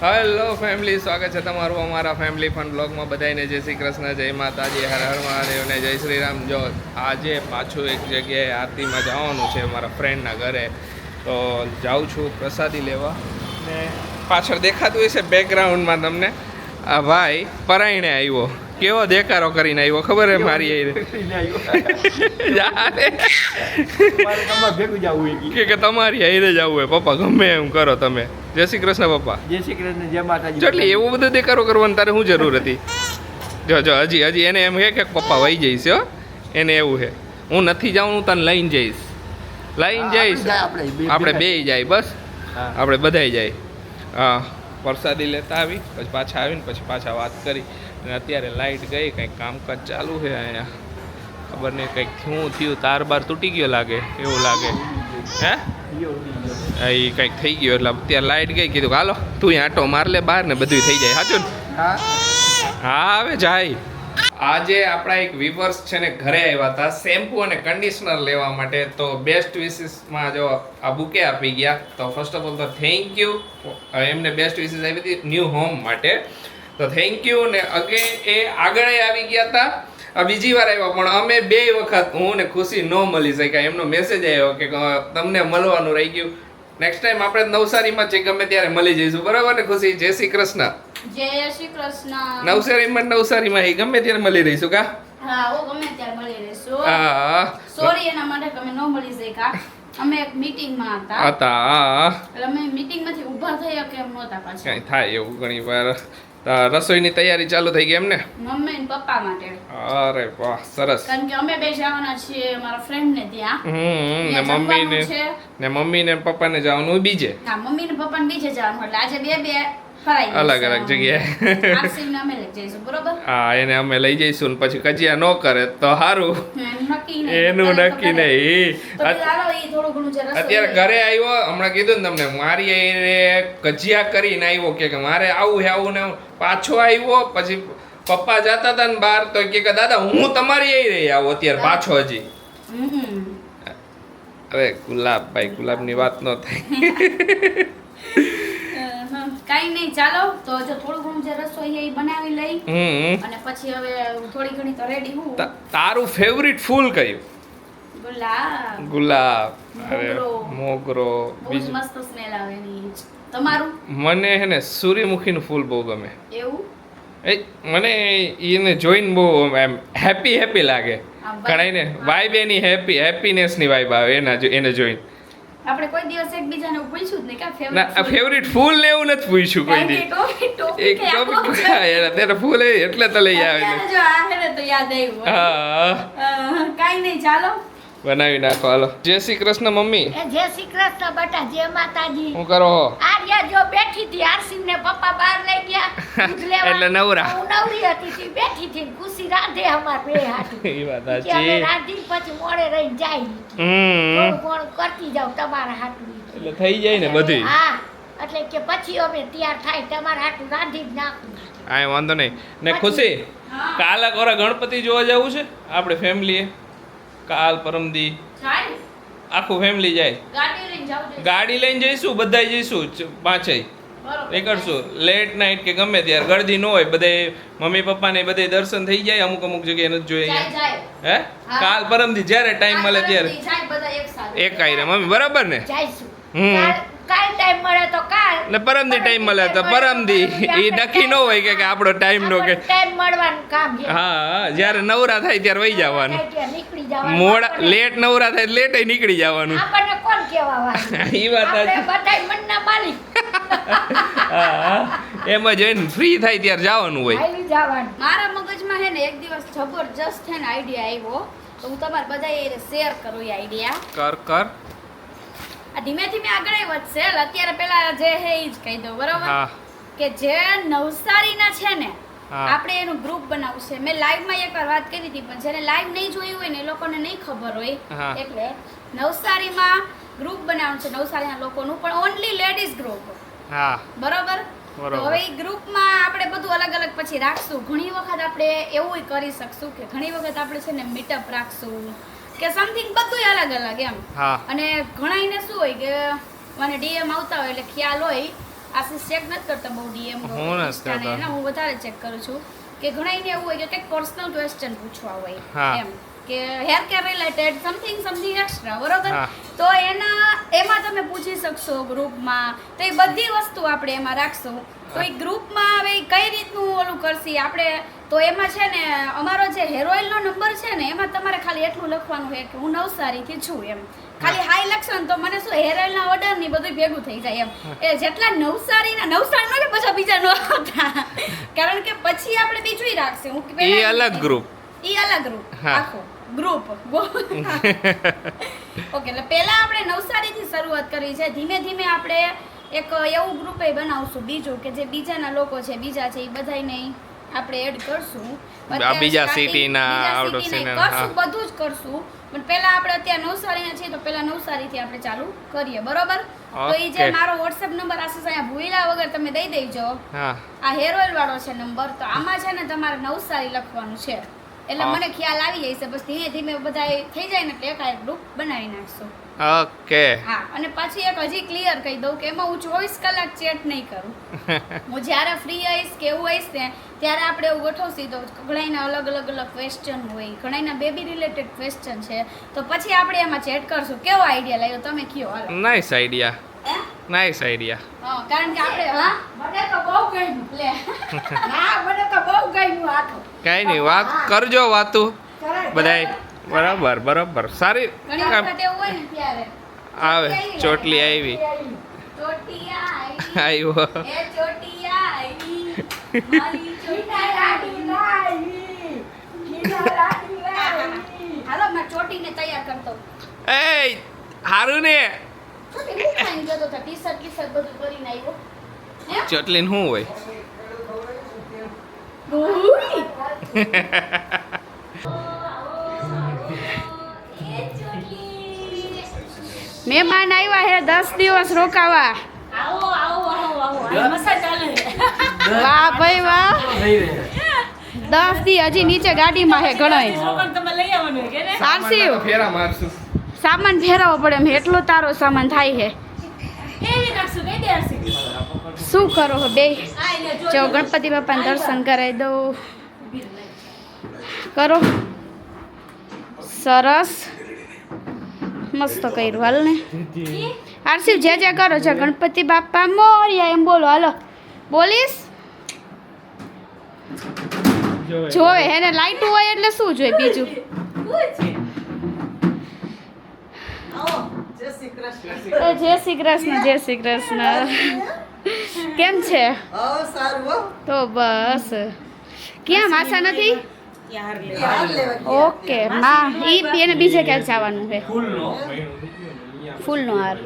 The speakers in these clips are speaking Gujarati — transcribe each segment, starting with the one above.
હેલો ફેમિલી, સ્વાગત છે તમારું અમારા ફેમિલી ફન બ્લોગમાં. બધાને જય શ્રી કૃષ્ણ, જય માતાજી, હર હર મહાદેવ ને જય શ્રી રામ. જો આજે પાછું એક જગ્યાએ આરતીમાં જવાનું છે મારા ફ્રેન્ડના ઘરે, તો જાઉં છું પ્રસાદી લેવા. ને પાછળ દેખાતું હશે બેકગ્રાઉન્ડમાં તમને, આ ભાઈ પરાયણે આવ્યો, કેવો દેકારો કરીને આવ્યો ખબર હે મારી કે તમારી આઈને જવું હોય પપ્પા, ગમે એમ કરો તમે. જય શ્રી કૃષ્ણ પપ્પા. જય શ્રી કૃષ્ણ, જય માતાજી. એટલે એવું બધું દેખાડો કરવાનું તારે શું જરૂર હતી? જો હજી એને એમ કે પપ્પા વહી જઈશ, હો એને એવું છે હું નથી જાઉં, હું તને લઈને જઈશ આપણે બે જાય, બસ આપણે બધાય જાય. હા, પ્રસાદી લેતા આવી, પછી પાછા આવીને પછી પાછા વાત કરી. અને અત્યારે લાઇટ ગઈ, કંઈક કામકાજ ચાલુ છે અહીંયા, ખબર નહીં કંઈક શું થયું, તાર બાર તૂટી ગયો લાગે, એવું લાગે હે એ કંઈક થઈ ગયો. એટલે અત્યારે લાઇટ ગઈ, કીધું હાલો તું આંટો માર લે બહાર ને બધું થઈ જાય. સાચું ને? હા હવે જાય. આજે આપણા એક વ્યુઅર્સ છે ને ઘરે આવ્યા હતા શેમ્પુ અને કન્ડિશનર લેવા માટે, તો બેસ્ટ વિશિસમાં જો આ બુકે આપી ગયા. તો ફર્સ્ટ ઓફ ઓલ તો થેન્ક યુ, એમને બેસ્ટ વિશિસ આપી હતી ન્યૂ હોમ માટે, તો થેન્ક યુ. ને એ આગળ આવી ગયા હતા, આ બીજી વાર આવ્યા, પણ અમે બે વખત હું ને ખુશી ન મળી શક્યા. એમનો મેસેજ આવ્યો કે તમને મળવાનું રહી ગયું, નેક્સ્ટ ટાઈમ આપણે નવસારીમાં છે ગમે ત્યારે મળી જઈશું, બરાબર ને ખુશી? જય શ્રી કૃષ્ણ. જય શ્રી કૃષ્ણ. નવસારીમાં ગમે ત્યારે મળી રહીશું કા? હા, ઓ ગમે ત્યારે મળી રહીશું. હા, સોરી એના માટે કે અમે ન મળી શક્યા. અમે એક મીટિંગમાં હતા. એટલે અમે મીટિંગમાંથી ઊભા થયા કે એમ નહોતા પાછા. કઈ થાય એવું ઘણી વાર. રસોઈની તૈયારી ચાલુ થઈ ગઈ એમને? મમ્મી અને પપ્પા માટે. અરે વાહ, સરસ. કારણ કે અમે બે જવાના છીએ મારા ફ્રેન્ડ ને ત્યાં. ને મમ્મી ને પપ્પા ને જવાનું બીજે. હા, મમ્મી ને પપ્પા ને બીજે જવાનું, એટલે આજે બે અલગ અલગ જગ્યાએ આરસીને અમે લઈ જઈશું, બરોબર? હા, એને અમે લઈ જઈશું. ને પછી કજિયા ન કરે તો સારું, એનું નક્કી નહીં. અત્યારે ઘરે આવ્યો, હમણાં કીધું ને તમને, મારી કજિયા કરીને આવ્યો કે મારે આવું છે આવું ને પાછો આવ્યો. પછી પપ્પા જતા હતા ને બહાર, તો કે દાદા હું તમારી આવી રહી આવું અત્યારે પાછો હજી. અરે ગુલાબભાઈ, ગુલાબની વાત ન થાય. કાઈ નહીં, ચાલો તો જો થોડું ઘણું જે રસોઈ એ બનાવી લઈ, અને પછી હવે થોડી ઘણી તો રેડી હું. તારું ફેવરિટ ફૂલ કયું? ગુલાબ. અરે મોગરો. બીજું મસ્ત સ્મેલ આવે ની. તમારું? મને હે ને સૂર્યમુખીનું ફૂલ બહુ ગમે. એવું? મને એને જોઈને બહુ એમ હેપી લાગે. ઘણાને વાઇબ એની હેપીનેસ ની વાઇબ આવે એને જોઈને. આપણે કોઈ દિવસ એકબીજાને પૂછ્યું જ નહીં કે ફેવરિટ ફૂલ ને એવું નથી પૂછ્યું કોઈ દી. એક ટોપિક ત્યારે ફૂલ એટલે તો લઈ આવે છે. જો આ હે તો યાદ આવ્યું. હા, કાઈ નહીં, ચાલો બનાવી નાખો. હાલો. જય શ્રી કૃષ્ણ મમ્મી. જય શ્રી કૃષ્ણ બેટા, જય માતાજી. શું કરો? આર્યા જો બેઠી હતી, આરસી ને પપ્પા બહાર લઈ ગયા દૂધ લેવા, એટલે નવરા. હું નવરી હતી, તી બેઠી હતી, ખુશી રાંધે અમાર બે હાથ. એ વાત કે સાચી. અમે રાંધી પછી મોડે રહી જાય. થોડું ઘણું કરતી જાવ તમારા હાથું. એટલે થઈ જાય ને બધી. હા, એટલે કે પછી અમે તૈયાર થાય તમારા હાથું રાંધી જ નાખું. હા, વાંધો નહીં. ને ખુશી, કાલે કોરા ગણપતિ જોવા જવું છે આપણે ફેમિલીએ? કાલ પરમદી આખું ફેમિલી જાય. ગાડી લઈને જઈશું, બધા જઈશું, પાંચેય નીકળશું. લેટ નાઇટ કે ગમે ત્યારે, ગળદી ન હોય, બધે મમ્મી પપ્પા ને બધે દર્શન થઈ જાય. અમુક જગ્યાએ નથી જોઈએ. હે, કાલ પરમદી જ્યારે ટાઈમ મળે ત્યારે એક આઈ મમ્મી, બરાબર ને? કાલ ટાઈમ મળે તો કાલ, ને પરમદી ટાઈમ મળે તો પરમદી. એ નક્કી ન હોય કે આપણો ટાઈમ નો કે ટાઈમ મળવાનું કામ છે. હા, જ્યારે નવરા થાય ત્યારે વહી જવાનું. નીકળી જવાનું. મોડા લેટ નવરા થાય લેટ નીકળી જવાનું. આપણને કોણ કહેવાવાનું? એ વાત આપણે બધાય મનના માલિક. હા, એમ જ હોય ને, ફ્રી થાય ત્યારે જવાનું હોય. હાલી જવાનું. મારા મગજમાં હે ને એક દિવસ જબરજસ્ત છે ને આઈડિયા આવ્યો, તો હું તમારા બધા શેર કરું એ આઈડિયા. કર. આ ધીમે ધીમે આગળ વધશે. અત્યારે પેલા જે હે એ જ કહી દઉં, બરોબર? હા, કે જે નવસારીના છે ને, હા. આપણે એનું ગ્રુપ બનાવવું છે. મેં લાઈવમાં એકવાર વાત કરી હતી, પણ જેને લાઈવ નહીં જોયું હોય ને એ લોકોને નહીં ખબર હોય. હા. એટલે નવસારીમાં ગ્રુપ બનાવવાનું છે, નવસારીના લોકોનું, પણ ઓનલી લેડીઝ ગ્રુપ. હા, બરોબર? તો હવે એ ગ્રુપમાં આપણે બધું અલગ અલગ પછી રાખશું. ઘણી વખત આપણે એવું કરી શકશું કે ઘણી વખત આપણે છે ને મીટઅપ રાખશું કે સમથિંગ, બધું અલગ અલગ એમ. હા. અને ઘણાઈને શું હોય કે મને ડીએમ આવતા હોય એટલે ખ્યાલ હોય આશીષ ચેક નથી કરતો બહુ ડીએમ હું નથી કરતો. હું વધારે ચેક કરું છું કે ઘણાઈને એવું હોય કે કંઈક પર્સનલ ક્વેશ્ચન પૂછવા હોય હા. એમ કે hair care related something extra બરોબર હા. તો એમાં તમે પૂછી શકશો ગ્રુપમાં તો એ બધી વસ્તુ આપણે એમાં રાખશું તો એ ગ્રુપમાં હવે ઈ કઈ રીતનું ઓલું કરશી આપણે તો એમાં છે ને અમારો જે હેર ઓઇલનો નંબર છે ને એમાં તમારે ખાલી એટલું લખવાનું છે કે હું નવસારીથી છું એમ ખાલી હાઈ લખશો ને તો મને શું હેર ઓઇલના ઓર્ડર ની બધું ભેગું થઈ જાય એમ એ જેટલા નવસારીમાં કે પછી બીજા નો આવતા કારણ કે પછી આપણે બીજું રાખશું હું એ અલગ ગ્રુપ. ઈ અલગ ગ્રુપ હા. આખો ગ્રુપ ઓકે એટલે પહેલા આપણે નવસારીથી શરૂઆત કરવી છે ધીમે ધીમે આપણે એક એવું ગ્રુપે બનાવશું બીજું કે જે બીજાના લોકો છે બીજા છે એ બધાને આપણે એડ કરશું અત્યારે બીજા starting સિટીના, બીજા out of સિટીના city ના, કરશું હા. બધું જ કરશું પણ પહેલા આપણે અત્યારે નવસારીના છીએ તો પહેલા નવસારીથી આપણે ચાલુ કરીએ બરોબર તો એ જે Okay. મારો WhatsApp નંબર આશીષ અહીંયા ભૂલ્યા વગર તમે દઈ દેજો હા આ હેર ઓઇલ વાળો છે નંબર તો આમાં છે ને તમારે નવસારી લખવાનું છે એટલે હા. મને ખ્યાલ આવી જાય છે બસ ધીમે ધીમે બધા થઈ જાય ને એટલે એકાએક ગ્રુપ બનાવી નાખશું ઓકે. હા અને પછી એક હજી ક્લિયર કહી દઉં કે એમાં હું 24 કલાક ચેટ નહીં કરું હું જ્યારે ફ્રી આવીશ કે એવું આવીશ ને ત્યારે આપણે એવું ગોઠવશું તો ઘણાના અલગ ક્વેશ્ચન હોય ઘણાના બેબી રિલેટેડ ક્વેશ્ચન છે તો પછી આપણે એમાં ચેટ કરશું કેવો આઈડિયા લાગ્યો તમે કયો હાલો નાઇસ આઈડિયા. હે? Nice idea. હા કારણ કે આપણે હા મને તો બહુ ગમ્યું લે હા મને તો બહુ ગમ્યું આ તો કઈ નહીં વાત કરજો વાતું કરાય. બધાય બરાબર સારી ઘણી વખત એવું હોય ને ત્યારે આવે ચોટલી આવી ચોટિયા આવ્યો એ ચોટિયા આવી મારી ચોટિયા આવી હાલો મેં ચોટીને તૈયાર કરતો એ હારું ને ચોટી હું ખાઈને ગયો તો ટી-શર્ટ બધું કરીને આવ્યો હે ચોટલી શું હોય ઉઈ. મહેમાન આવ્યા હે 10 દિવસ રોકાવા આવો આવો આવો આવો આ મસાજ ચાલે વાહ ભાઈ વાહ 10 દી હજી નીચે ગાડીમાં હે ઘણાય છોકરાને તમે લઈ આવવાનું કે ને આરસીવ ફેરા મારશું સામાન ફેરવવો પડે એમ એટલો તારો સામાન થાય છે કેવી નાખશું કઈ દે હશે શું કરો હો બે આ એને જો ગણપતિ બાપાને દર્શન કરાવી દઉં કરો સરસ મસ્ત કર્યું હાલ ને આરસીવ જે કરો છે ગણપતિ બાપા મોર્યા એમ બોલો હાલો બોલીશ જોવે એને લાઈટ હોય એટલે શું જોઈએ બીજું આવો જય શ્રી કૃષ્ણ કેમ છે તો બસ ક્યાં માસા નથી ઓકે માં ઈ એને બીજે ક્યાંક જવાનું છે ફૂલનો હાર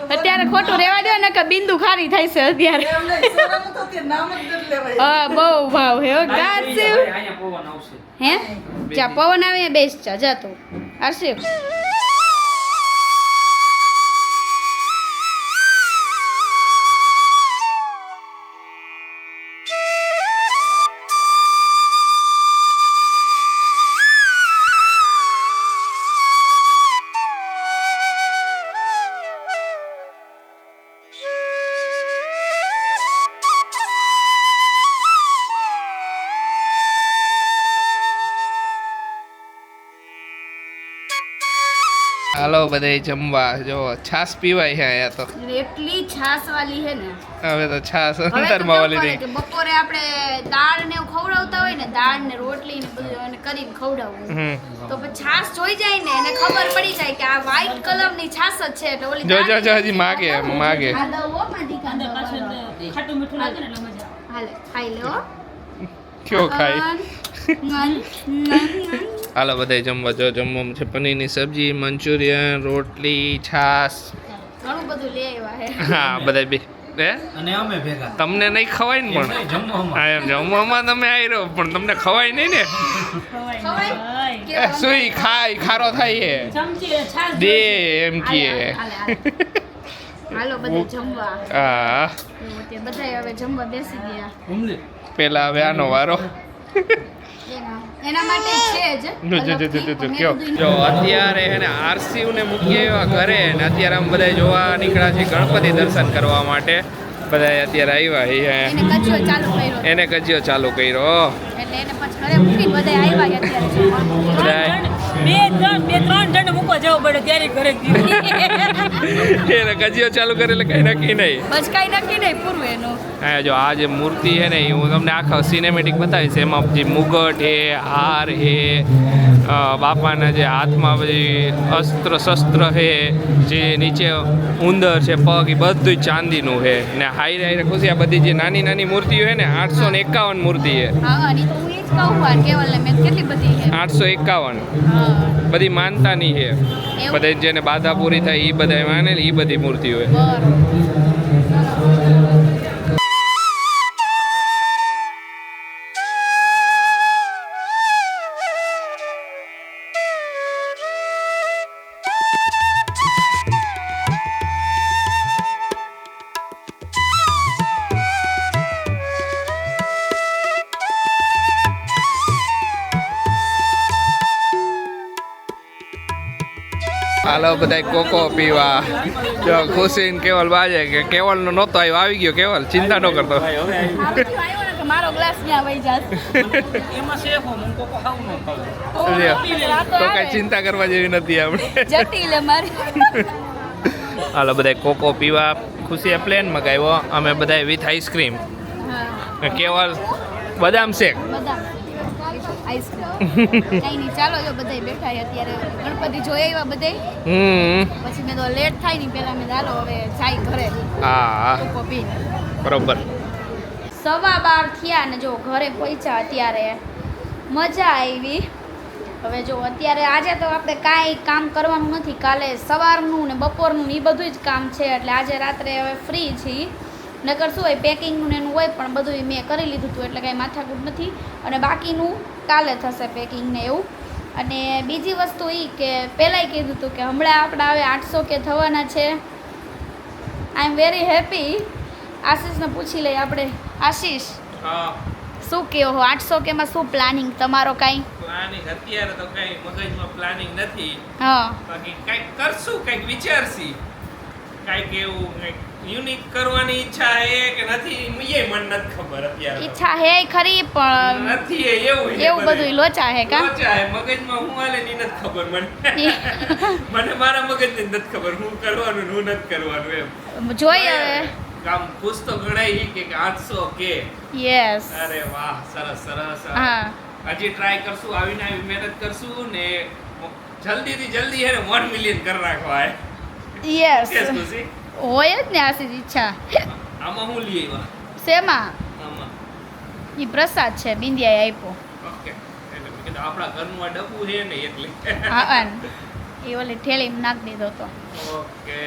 અત્યારે ખોટું રહેવા દો ને કે બિંદુ ખારી થાય છે અત્યારે હા બહુ ભાવ હે ગારસીવ હે જા પવન આવે બેસ જા તું હર્ષિવ હાલો બધાય જમવા જો છાસ પીવાય છે અહીંયા તો એટલી છાસ વાલી છે ને હવે તો છાસ હવે તો અંતરમાં કેવું વાલી કરે રહી કે બપોરે આપણે દાળ ને એવું ખવડાવતા હોય ને દાળ ને રોટલી ને બધું એને કરીને ખવડાવવું તો પછી છાસ જોઈ જાય ને એને ખબર પડી જાય કે આ વ્હાઈટ કલર ની છાસ જ છે એટલે ઓલી જો દાળ જો હજી માગે માગે આ દઉં હો મારી અંદર પાછું દીકરા ખાટું મીઠું લાગે ને એટલે મજા આવે હાલે ખાઈ લે હો કયો ખાય ખાઈ હાલો બધાય જમવા જો જમવામાં છે પનીરની સબ્જી મંચુરિયન રોટલી છાસ ઘણું બધું લઈ આવ્યા હે હા બધાય બે હે અને અમે ભેગા તમને નહીં ખવાય ને પણ એમ જમવામાં હા એમ જમવામાં તમે આવી રહ્યો પણ તમને ખવાય નહીં ને ખવાય એ સુઈ ખાય ખારો થાય છે ચમચી છાસ દે એમ કીએ હાલો બધે જમવા હા તે બધા હવે જમવા બેસી ગયા ઉમલી પેલા હવે આનો વારો એના માટે છે જ કયો જો અત્યારે એને આરસીયુ ને મૂકી આવ્યા ઘરે ને અત્યારે આમ બધા જોવા નીકળ્યા છે ગણપતિ દર્શન કરવા માટે બધા અત્યારે આવ્યા એને કજિયો ચાલુ કર્યો એટલે એને પછી ઘરે મૂકીને બધા આવ્યા અત્યારે બધા બે ત્રણ જણ મૂકવા જવું પડે ત્યારે ઘરે એને કજિયો ચાલુ કરે એટલે કઈ નક્કી નહીં બસ કઈ નક્કી નહીં પૂરું એનું હા જો આ જે મૂર્તિ છે ને એ હું તમને આખા સિનેમેટિક બતાવીશ એમાં જે મુગટ હે હાર હે બાપાના જે હાથમાં બધી અસ્ત્ર શસ્ત્ર છે જે નીચે ઉંદર છે પગ એ બધું જ ચાંદીનું છે ને હાઈ હાઈ ખુશી આ બધી જે નાની નાની મૂર્તિઓ છે ને 851 મૂર્તિ છે હા અને તો હું એ જ કહું વાર કેવલને મેં કેટલી બધી છે 851 હા બધી માનતાની છે બધા જેને બાધા પૂરી થાય એ બધા માને એ બધી મૂર્તિઓ છે હાલો બધા કોકો પીવા જો ખુશી ને કેવલ બાજે કે કેવલ નો નહોતો આવ્યો આવી ગયો કેવલ ચિંતા ન કરતો મારો ગ્લાસ ત્યાં વહી જાત તો કઈ ચિંતા કરવા જેવી નથી આપણે જટિલ મારી હાલો બધા કોકો પીવા ખુશીએ પ્લેન મગાવ્યો અમે બધા વિથ આઈસ્ક્રીમ કેવલ બદામ શેક આઈસ્ક્રીમ કઈ નહીં ચાલો જો બધા બેઠા અત્યારે ગણપતિ જોઈ આવ્યા બધા પછી મેં તો લેટ થાય ને પેલા મેં ચાલો હવે જાય ઘરે હા કોપી બરોબર 12:15 થયા ને જો ઘરે પહોંચ્યા અત્યારે મજા આવી હવે જો અત્યારે આજે તો આપણે કાંઈ કામ કરવાનું નથી કાલે સવારનું ને બપોરનું ને એ બધું જ કામ છે એટલે આજે રાત્રે હવે ફ્રી છીએ નકર શું હોય પેકિંગનું ને એનું હોય પણ બધું મેં કરી લીધું હતું એટલે કાંઈ માથાકૂટ નથી અને બાકીનું કાલે થશે પેકિંગ ને એવું અને બીજી વસ્તુ એ કે પહેલાંય કીધું હતું કે હમણાં આપણે હવે 800 કે થવાના છે આઈ એમ વેરી હેપી આશીષને પૂછી લઈએ આપણે આશીષ શું કહો 800 કે માં શું પ્લાનિંગ તમારો કાંઈ પ્લાનિંગ અત્યારે તો કઈ મગજમાં પ્લાનિંગ નથી હા બાકી કઈક કરશું કઈક વિચારશી કઈક એવું કઈક યુનિક કરવાની ઈચ્છા હે કે નથી એ મને નથી ખબર અત્યારે ઈચ્છા હે ખરી પણ નથી એવું બધું લોચા હે કા લોચા હે મગજમાં હું હાલે ની નથી ખબર મને મને મારા મગજની નથી ખબર હું કરવાનું હું નથી કરવાનું એમ જોઈએ હવે કામ ખુશ તો ગણાય કે 800 કે યસ અરે વાહ સરસ સરસ હા હજી ટ્રાય કરશું આવીને આવી મહેનત કરશું ને જલ્દીથી જલ્દી હે ને 1 મિલિયન કરી નાખવા હે યસ કેસ ખુશી હોય જ ને આશીષ ઈચ્છા આમાં હું લઈ આવ્યા શેમાં આમાં ઈ પ્રસાદ છે બિંદિયાએ આપ્યો ઓકે એટલે મેં કીધું આપણા ઘરનું આ ડબ્બુ છે ને એટલે હા અન એ ઓલી ઠેલીમાં નાખી દીધો તો ઓકે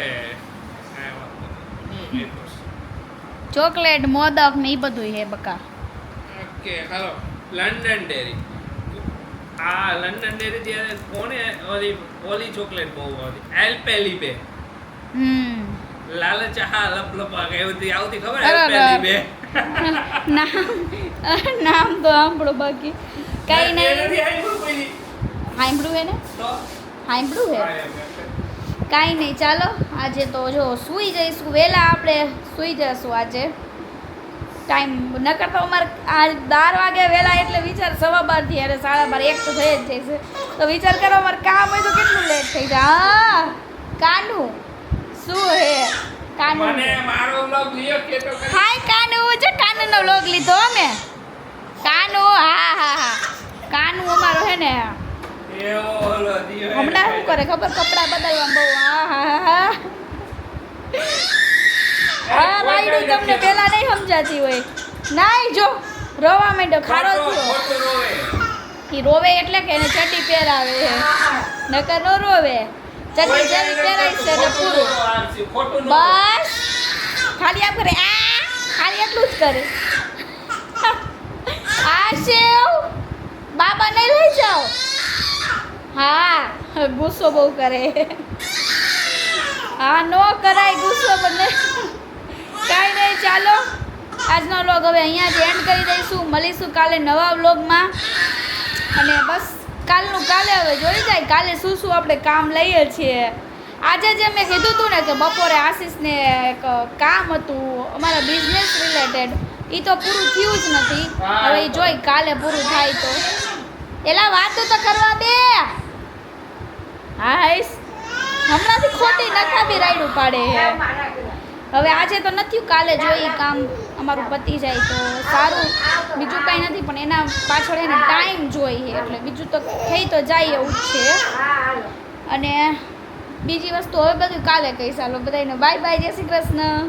ચોકલેટ મોદક ને ઈ બધું હે બકા ઓકે હાલો લંડન ડેરી આ લંડન ડેરી ત્યારે કોને ઓલી ચોકલેટ બહુ આવતી એલ્પેલિબે લાલ ચા લપલપા કેવતી આવતી ખબર એલ્પેલિબે નામ તો સાંભળો બાકી કઈ નહીં નથી આવ્યું કોઈ સાંભળું હે ને તો સાંભળું હે કાંઈ નહીં ચાલો આજે તો જો સૂઈ જઈશું વહેલા આપણે સૂઈ જઈશું આજે ટાઈમ નકર તો અમારે આ 12 વાગે વહેલા એટલે વિચાર 12:15 થી અરે 12:30 1 તો થઈ જ જશે તો વિચાર કરો અમારે કામ હોય તો કેટલું લેટ થઈ જાય હા કાનુ શું હે કાનુ મને મારો વ્લોગ લ્યો કે તો હાય કાનુ જો કાનુનો વ્લોગ લીધો અમે કાનુ હા હા હા કાનુ અમારો હે ને એવો ઓલો દિયો હમણાં શું કરે ખબર કપડાં બદલવા બહુ હા હા હા હા રાઈડું તમને પહેલા નહીં સમજાતી હોય નાઈ જો રોવા માંડ્યો ખારો થયો ઈ રોવે એટલે કે એને ચડ્ડી પહેરાવે છે નકર નો રોવે ચડ્ડી જેવી પહેરાય છે એટલે પૂરું બસ ખાલી આમ કરે આ ખાલી એટલું જ કરે આ શેવ બાબા નહીં લઈ જાઓ હા ગુસ્સો બહુ કરે હા નો કરાય ગુસ્સો બને કાંઈ નહીં ચાલો આજનો વ્લોગ હવે અહીંયા જ એન્ડ કરી દઈશું મળીશું કાલે નવા વ્લોગમાં અને બસ કાલનું કાલે હવે જોઈ જાય કાલે શું શું આપણે કામ લઈએ છીએ. આજે જે મેં કીધું હતું ને કે બપોરે આશીષને એક કામ હતું અમારા બિઝનેસ રિલેટેડ, એ તો પૂરું થયું જ નથી. હવે એ જોઈ કાલે પૂરું થાય તો. એલા વાતો તો કરવા દે. હાઈસ હમણાંથી ખોટી નકામી રાયડું પાડે હે. હવે આજે તો નથી, કાલે જોઈ કામ અમારું પતી જાય તો સારું. બીજું કાંઈ નથી, પણ એના પાછળ એને ટાઈમ જોઈએ, એટલે બીજું તો થઈ તો જાય એવું જ છે. અને બીજી વસ્તુ હવે બધું કાલે કહીશ. ચાલો બધાને બાય બાય, જય શ્રી કૃષ્ણ.